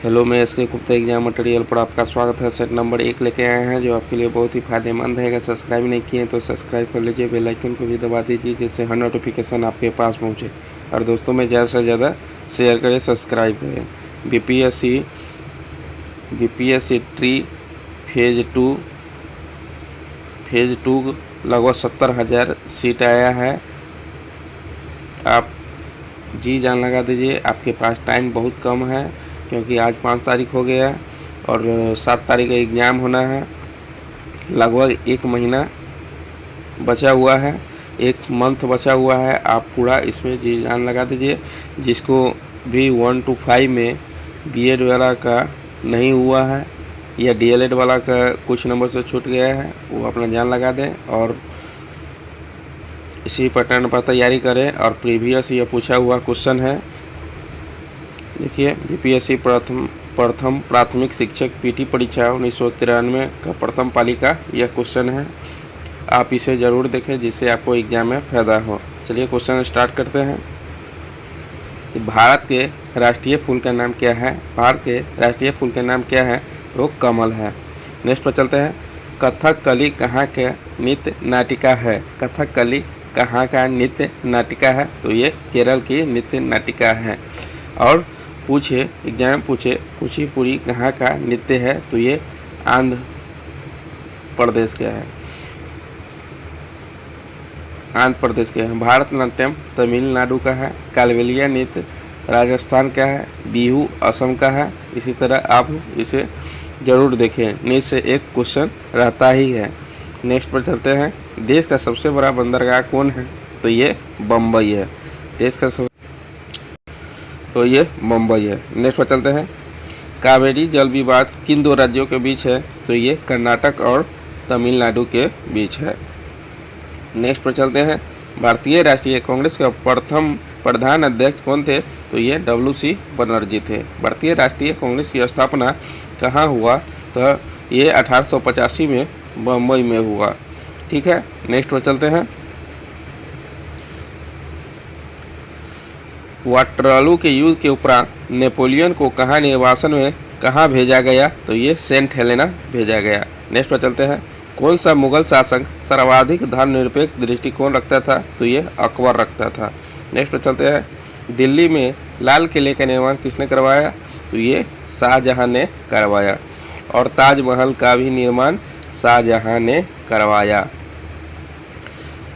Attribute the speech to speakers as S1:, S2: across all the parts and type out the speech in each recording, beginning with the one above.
S1: Hello, मैं SK Gupta exam material पर आपका स्वागत है। सेट नंबर 1 लेके आए हैं जो आपके लिए बहुत ही फायदेमंद है। अगर सब्सक्राइब नहीं किए तो सब्सक्राइब कर लीजिए, बेल आइकन को भी दबा दीजिए जिससे हर नोटिफिकेशन आपके पास पहुंचे। और दोस्तों में ज़्यादा से ज़्यादा शेयर करें, सब्सक्राइब करें। बीपीएससी ट्री फेज टू लगभग 70,000 सीट आया है। आप जी जान लगा दीजिए, आपके पास टाइम बहुत कम है क्योंकि आज 5 तारीख हो गया और 7 तारीख का एग्ज़ाम होना है। लगभग 1 महीना बचा हुआ है, 1 मंथ बचा हुआ है। आप पूरा इसमें जी जान लगा दीजिए। जिसको भी 1 to 5 में बीएड वाला का नहीं हुआ है या डीएलएड वाला का कुछ नंबर से छूट गया है, वो अपना जान लगा दें और इसी पैटर्न पर तैयारी करें। और प्रीवियस ये पूछा हुआ क्वेश्चन है, देखिए। बीपीएससी प्रथम प्राथमिक शिक्षक पीटी परीक्षा 1993 का प्रथम पाली का यह क्वेश्चन है। आप इसे ज़रूर देखें जिससे आपको एग्जाम में फ़ायदा हो। चलिए क्वेश्चन स्टार्ट करते हैं। भारत के राष्ट्रीय फूल का नाम क्या है? भारत के राष्ट्रीय फूल का नाम क्या है? वो कमल है। नेक्स्ट पर चलते हैं। कथकली कहाँ का नृत्य नाटिका है? कथकली कहाँ का नृत्य नाटिका है? तो ये केरल की नृत्य नाटिका है। और एग्जाम पूछे कुचिपुड़ी कहाँ का नृत्य है? तो ये आंध्र प्रदेश का है, आंध्र प्रदेश के हैं। भारतनाट्यम तमिलनाडु का है। कालबेलिया नृत्य राजस्थान का है। बिहू असम का है। इसी तरह आप इसे ज़रूर देखें, नीचे से एक क्वेश्चन रहता ही है। नेक्स्ट पर चलते हैं। देश का सबसे बड़ा बंदरगाह कौन है? तो ये बम्बई है। देश का तो ये मुंबई है। नेक्स्ट पर चलते हैं। कावेरी जल विवाद किन 2 राज्यों के बीच है? तो ये कर्नाटक और तमिलनाडु के बीच है। नेक्स्ट पर चलते हैं। भारतीय राष्ट्रीय कांग्रेस के प्रथम प्रधान अध्यक्ष कौन थे? तो ये WC बनर्जी थे। भारतीय राष्ट्रीय कांग्रेस की स्थापना कहाँ हुआ? तो ये 1885 में बम्बई में हुआ। ठीक है। नेक्स्ट पर चलते हैं। वाटरलू के युद्ध के उपरांत नेपोलियन को कहाँ निर्वासन में कहाँ भेजा गया? तो ये सेंट हेलेना भेजा गया। नेक्स्ट पर चलते हैं। कौन सा मुगल शासक सर्वाधिक धर्मनिरपेक्ष दृष्टिकोण रखता था? तो ये अकबर रखता था। नेक्स्ट पर चलते हैं। दिल्ली में लाल किले का निर्माण किसने करवाया? तो ये शाहजहां ने करवाया। और ताजमहल का भी निर्माण शाहजहां ने करवाया।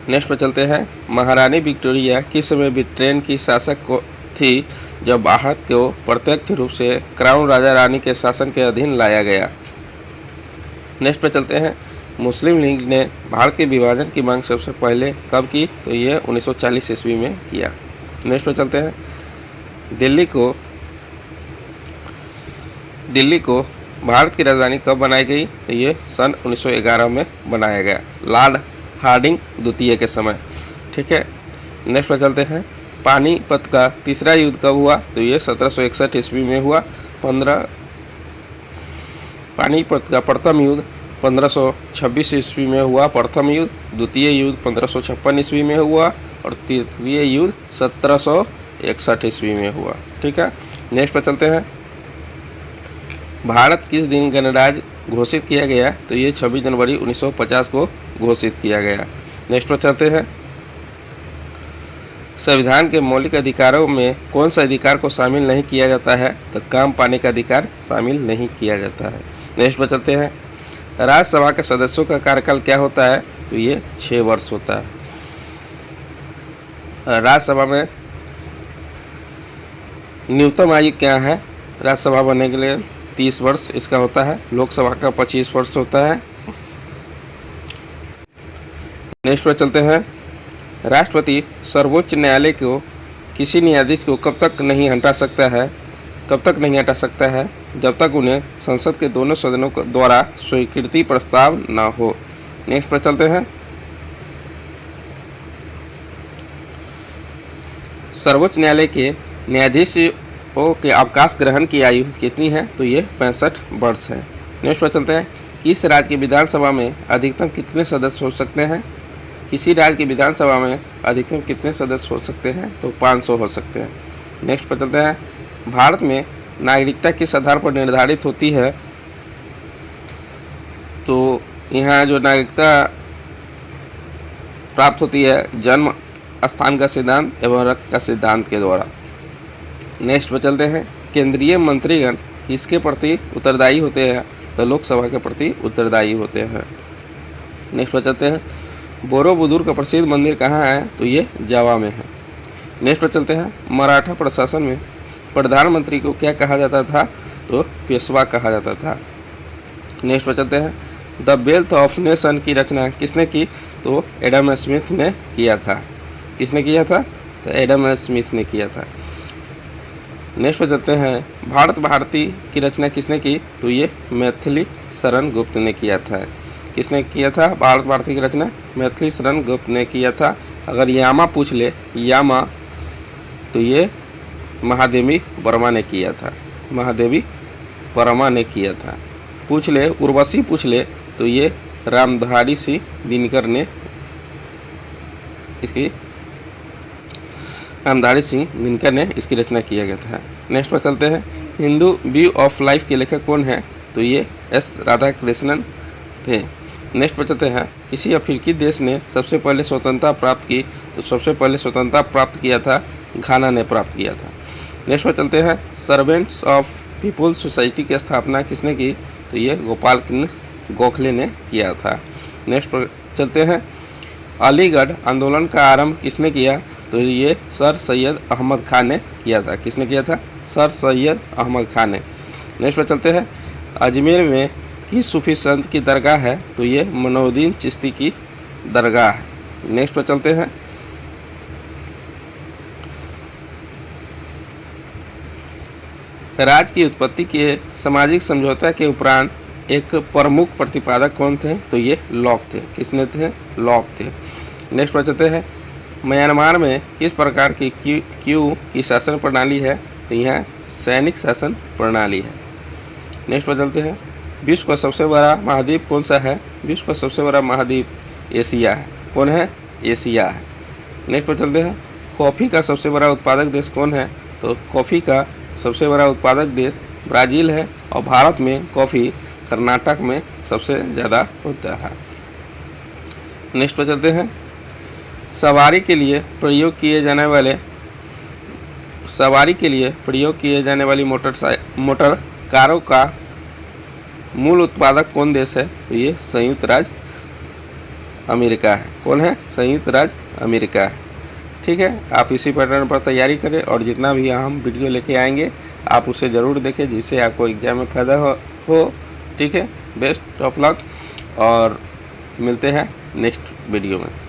S1: नेक्स्ट पर चलते हैं। महारानी विक्टोरिया किस समय ब्रिटेन की शासक को थी जब भारत को प्रत्यक्ष रूप से क्राउन राजा रानी के शासन के अधीन लाया गया? नेक्स्ट पर चलते हैं। मुस्लिम लीग ने भारत के विभाजन की मांग सबसे पहले कब की? तो ये 1940 ईस्वी में किया। नेक्स्ट पर चलते हैं। दिल्ली को भारत की राजधानी कब बनाई गई? तो ये सन 1911 में बनाया गया, लॉर्ड हार्डिंग द्वितीय के समय। ठीक है। नेक्स्ट पर चलते हैं। पानीपत का तीसरा युद्ध कब हुआ? तो ये 1761 ईस्वी में हुआ। पानीपत का प्रथम युद्ध 1526 ईस्वी में हुआ प्रथम युद्ध। द्वितीय युद्ध 1556 ईस्वी में हुआ और तृतीय युद्ध 1761 ईस्वी में हुआ। ठीक है। नेक्स्ट पर चलते हैं। भारत किस दिन गणराज्य घोषित किया गया? तो ये 26 जनवरी 1950 को घोषित किया गया। नेक्स्ट पर चलते हैं। संविधान के मौलिक अधिकारों में कौन सा अधिकार को शामिल नहीं किया जाता है? तो काम पाने का अधिकार शामिल नहीं किया जाता है। नेक्स्ट पर चलते हैं। राज्यसभा के सदस्यों का कार्यकाल क्या होता है? तो ये 6 वर्ष होता है। राज्यसभा में न्यूनतम आयु क्या है राज्यसभा बनने के लिए? 30 वर्ष इसका होता है। लोकसभा का 25 वर्ष होता है। नेक्स्ट पर चलते हैं। राष्ट्रपति सर्वोच्च न्यायालय को किसी न्यायाधीश को कब तक नहीं हटा सकता है? कब तक नहीं हटा सकता है? जब तक उन्हें संसद के दोनों सदनों द्वारा स्वीकृति प्रस्ताव न हो। नेक्स्ट पर चलते हैं। सर्वोच्च न्यायालय के न्यायाधीशों के अवकाश ग्रहण की आयु कितनी है? तो ये 65 वर्ष है। नेक्स्ट पर चलते हैं। किस राज्य की विधानसभा में अधिकतम कितने सदस्य हो सकते हैं? किसी राज्य की विधानसभा में अधिकतम कितने सदस्य हो सकते हैं? तो 500 हो सकते हैं। नेक्स्ट पर चलते हैं। भारत में नागरिकता किस आधार पर निर्धारित होती है? तो यहाँ जो नागरिकता प्राप्त होती है जन्म स्थान का सिद्धांत एवं रक्त का सिद्धांत के द्वारा। नेक्स्ट पर चलते हैं, केंद्रीय मंत्रीगण किसके प्रति उत्तरदायी होते हैं? तो लोकसभा के प्रति उत्तरदायी होते हैं। नेक्स्ट पर चलते हैं, बोरोबुदुर का प्रसिद्ध मंदिर कहाँ है? तो ये जावा में है। नेक्स्ट पर चलते हैं, मराठा प्रशासन में प्रधानमंत्री को क्या कहा जाता था? तो पेशवा कहा जाता था। नेक्स्ट पर चलते हैं, द वेल्थ ऑफ नेशन की रचना किसने की? तो एडम स्मिथ ने किया था। किसने किया था? तो एडम स्मिथ ने किया था। नेक्स्ट पर चलते हैं, भारत भारती की रचना किसने की? तो ये मैथिली शरण गुप्त ने किया था। किसने किया था भारत भारती की रचना? मैथिली शरण गुप्त ने किया था। अगर यामा पूछ ले, यामा, तो ये महादेवी वर्मा ने किया था। महादेवी वर्मा ने किया था। पूछ ले, उर्वशी पूछ ले, तो ये रामधारी सिंह दिनकर ने इसकी रामधारी सिंह दिनकर ने इसकी रचना किया गया था। नेक्स्ट पर चलते हैं, हिंदू व्यू ऑफ लाइफ के लेखक कौन है? तो ये एस राधा कृष्णन थे। नेक्स्ट पर चलते हैं, किसी अफ्रीकी देश ने सबसे पहले स्वतंत्रता प्राप्त की? तो सबसे पहले स्वतंत्रता प्राप्त किया था घाना ने प्राप्त किया था। नेक्स्ट पर चलते हैं, सर्वेंट्स ऑफ पीपुल्स सोसाइटी की स्थापना किसने की? तो ये गोपाल कृष्ण गोखले ने किया था। नेक्स्ट पर चलते हैं, अलीगढ़ आंदोलन का आरंभ किसने किया? तो ये सर सैयद अहमद खान ने किया था। किसने किया था? सर सैयद अहमद खान ने। नेक्स्ट पर चलते हैं, अजमेर में किस सूफी संत की दरगाह है? तो ये मनोउद्दीन चिश्ती की दरगाह है। नेक्स्ट पर चलते हैं, राज्य की उत्पत्ति के सामाजिक समझौता के उपरांत एक प्रमुख प्रतिपादक कौन थे? तो ये लॉक थे। किसने थे? लॉक थे। नेक्स्ट पर चलते हैं, म्यांमार में किस प्रकार की क्यू की शासन प्रणाली है? तो यहाँ सैनिक शासन प्रणाली है। नेक्स्ट पर चलते हैं, विश्व का सबसे बड़ा महाद्वीप कौन सा है? विश्व का सबसे बड़ा महाद्वीप एशिया है। कौन है? एशिया है। नेक्स्ट पर चलते हैं, कॉफ़ी का सबसे बड़ा उत्पादक देश कौन है? तो कॉफ़ी का सबसे बड़ा उत्पादक देश ब्राज़ील है और भारत में कॉफ़ी कर्नाटक में सबसे ज़्यादा होता है। नेक्स्ट पर चलते हैं, सवारी के लिए प्रयोग किए जाने वाली मोटर कारों का मूल उत्पादक कौन देश है? तो ये संयुक्त राज्य अमेरिका है। कौन है? संयुक्त राज्य अमेरिका है। ठीक है, आप इसी पैटर्न पर तैयारी करें और जितना भी हम वीडियो लेके आएंगे आप उसे ज़रूर देखें जिससे आपको एग्जाम में फ़ायदा हो। ठीक है, बेस्ट ऑफ लक और मिलते हैं नेक्स्ट वीडियो में।